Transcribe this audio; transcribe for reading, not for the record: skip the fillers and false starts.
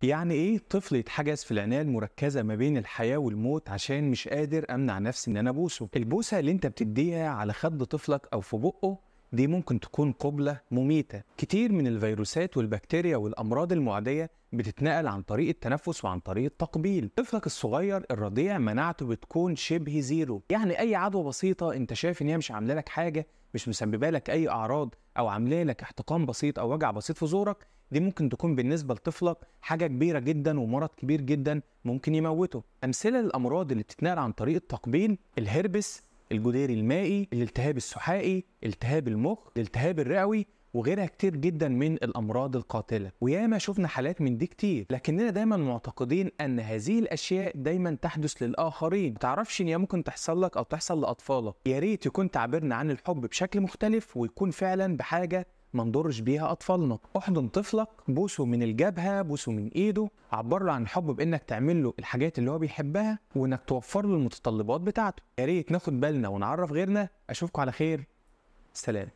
يعني ايه طفل يتحجز في العناية المركزة ما بين الحياة والموت عشان مش قادر امنع نفسي ان انا ابوسه؟ البوسة اللي انت بتديها على خد طفلك او في بقه دي ممكن تكون قبلة مميتة. كتير من الفيروسات والبكتيريا والامراض المعدية بتتنقل عن طريق التنفس وعن طريق التقبيل. طفلك الصغير الرضيع مناعته بتكون شبه زيرو، يعني اي عدوى بسيطة انت شايف ان هي مش عاملة لك حاجة، مش مسببه لك اي اعراض او عامله لك احتقان بسيط او وجع بسيط في زورك، دي ممكن تكون بالنسبه لطفلك حاجه كبيره جدا ومرض كبير جدا ممكن يموته. امثله للامراض اللي بتتنقل عن طريق التقبيل: الهربس، الجدري المائي، الالتهاب السحائي، التهاب المخ، الالتهاب الرئوي، وغيرها كتير جدا من الامراض القاتله. وياما شفنا حالات من دي كتير، لكننا دايما معتقدين ان هذه الاشياء دايما تحدث للاخرين، ما تعرفش ان هي ممكن تحصل لك او تحصل لاطفالك. يا ريت يكون تعبيرنا عن الحب بشكل مختلف ويكون فعلا بحاجه ما نضرش بيها اطفالنا. احضن طفلك، بوسه من الجبهه، بوسه من ايده، عبر له عن الحب بانك تعمل له الحاجات اللي هو بيحبها وانك توفر له المتطلبات بتاعته. يا ريت ناخد بالنا ونعرف غيرنا. اشوفكم على خير. سلام.